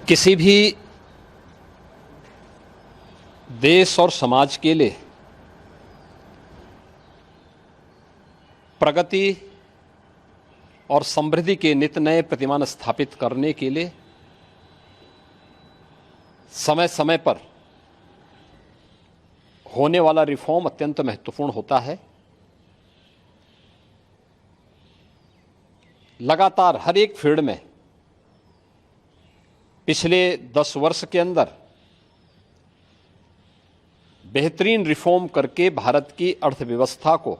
किसी भी देश और समाज के लिए प्रगति और समृद्धि के नित नए प्रतिमान स्थापित करने के लिए समय समय पर होने वाला रिफॉर्म अत्यंत महत्वपूर्ण होता है। लगातार हर एक फील्ड में पिछले 10 वर्ष के अंदर बेहतरीन रिफॉर्म करके भारत की अर्थव्यवस्था को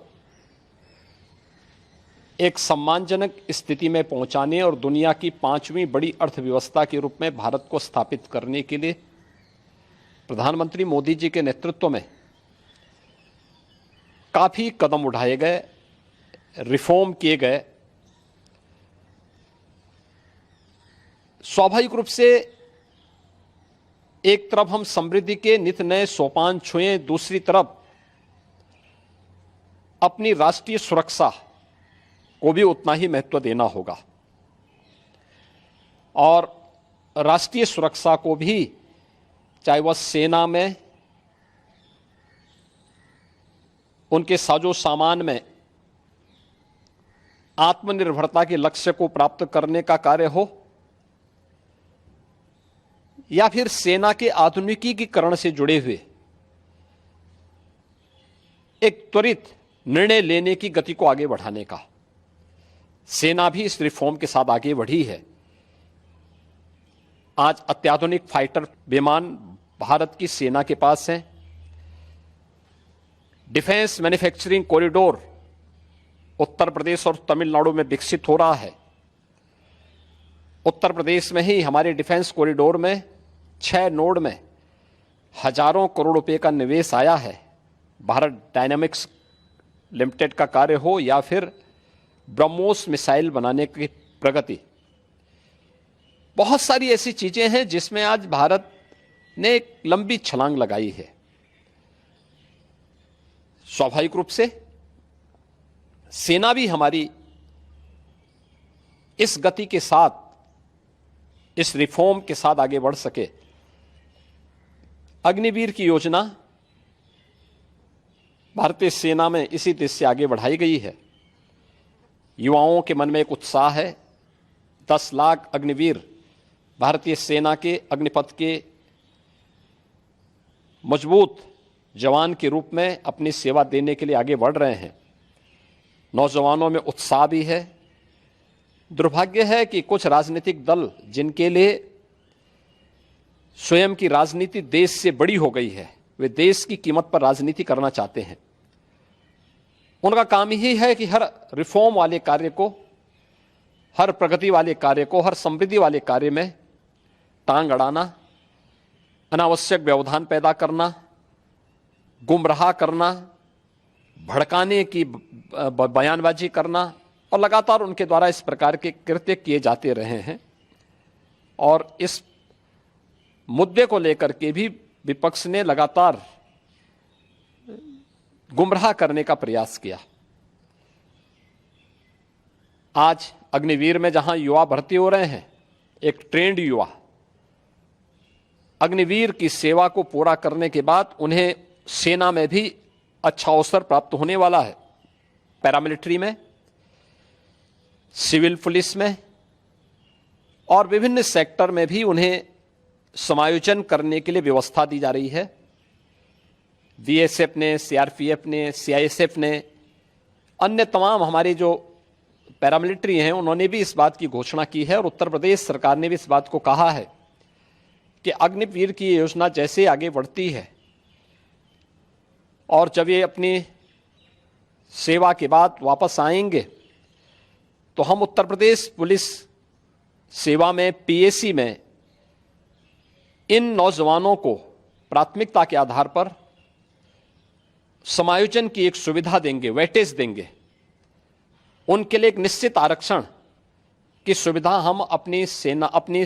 एक सम्मानजनक स्थिति में पहुंचाने और दुनिया की 5वीं बड़ी अर्थव्यवस्था के रूप में भारत को स्थापित करने के लिए प्रधानमंत्री मोदी जी के नेतृत्व में काफी कदम उठाए गए, रिफॉर्म किए गए। स्वाभाविक रूप से एक तरफ हम समृद्धि के नित नए सोपान छुएं, दूसरी तरफ अपनी राष्ट्रीय सुरक्षा को भी उतना ही महत्व देना होगा और राष्ट्रीय सुरक्षा को भी, चाहे वह सेना में, उनके साजो सामान में आत्मनिर्भरता के लक्ष्य को प्राप्त करने का कार्य हो या फिर सेना के आधुनिकीकरण से जुड़े हुए एक त्वरित निर्णय लेने की गति को आगे बढ़ाने का। सेना भी इस रिफॉर्म के साथ आगे बढ़ी है। आज अत्याधुनिक फाइटर विमान भारत की सेना के पास हैं। Defence manufacturing corridor Uttar Pradesh और तमिलनाडु में विकसित हो रहा है। उत्तर प्रदेश में ही हमारे डिफेंस कॉरिडोर में 6 नोड में हजारों करोड़ रुपए का निवेश आया है। भारत डायनामिक्स लिमिटेड का कार्य हो या फिर ब्रह्मोस मिसाइल बनाने की प्रगति, बहुत सारी ऐसी चीजें हैं जिसमें आज भारत ने एक लंबी छलांग लगाई है। स्वाभाविक रूप से सेना भी हमारी इस गति के साथ, इस रिफॉर्म के साथ आगे बढ़ सके। अग्निवीर की योजना भारतीय सेना में इसी देश से आगे बढ़ाई गई है। युवाओं के मन में एक उत्साह है। 10 लाख अग्निवीर भारतीय सेना के अग्निपथ के मजबूत जवान के रूप में अपनी सेवा देने के लिए आगे बढ़ रहे हैं। नौजवानों में उत्साह भी है। दुर्भाग्य है कि कुछ राजनीतिक दल, जिनके लिए स्वयं की राजनीति देश से बड़ी हो गई है, वे देश की कीमत पर राजनीति करना चाहते हैं। उनका काम ही है कि हर रिफॉर्म वाले कार्य को, हर प्रगति वाले कार्य को, हर समृद्धि वाले कार्य में टांग अड़ाना, अनावश्यक व्यवधान पैदा करना, गुमराह करना, भड़काने की बयानबाजी करना, और लगातार उनके द्वारा इस प्रकार के कृत्य किए जाते रहे हैं। और इस मुद्दे को लेकर के भी विपक्ष ने लगातार गुमराह करने का प्रयास किया। आज अग्निवीर में जहां युवा भर्ती हो रहे हैं, एक ट्रेंड युवा अग्निवीर की सेवा को पूरा करने के बाद उन्हें सेना में भी अच्छा अवसर प्राप्त होने वाला है। पैरामिलिट्री में, सिविल पुलिस में और विभिन्न सेक्टर में भी उन्हें समायोजन करने के लिए व्यवस्था दी जा रही है। बीएसएफ ने, सीआरपीएफ ने, सीआईएसएफ ने, अन्य तमाम हमारे जो पैरामिलिट्री हैं, उन्होंने भी इस बात की घोषणा की है और उत्तर प्रदेश सरकार ने भी इस बात को कहा है कि अग्निवीर की योजना जैसे आगे बढ़ती है और जब ये अपनी सेवा के बाद वापस आएंगे तो हम उत्तर प्रदेश पुलिस सेवा में, पीएसी में इन नौजवानों को प्राथमिकता के आधार पर समायोजन की एक सुविधा देंगे, वेटेज देंगे। उनके लिए एक निश्चित आरक्षण की सुविधा हम अपनी सेना, अपनी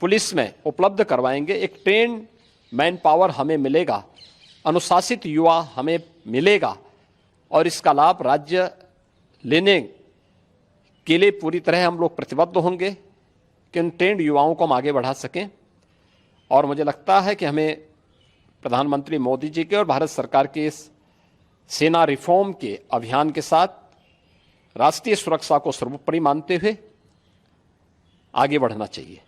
पुलिस में उपलब्ध करवाएंगे। एक ट्रेन मैन पावर हमें मिलेगा, अनुशासित युवा हमें मिलेगा और इसका लाभ राज्य लेने के लिए पूरी तरह हम लोग प्रतिबद्ध होंगे कि उन ट्रेंड युवाओं को हम आगे बढ़ा सकें। और मुझे लगता है कि हमें प्रधानमंत्री मोदी जी के और भारत सरकार के इस सेना रिफॉर्म के अभियान के साथ राष्ट्रीय सुरक्षा को सर्वोपरि मानते हुए आगे बढ़ना चाहिए।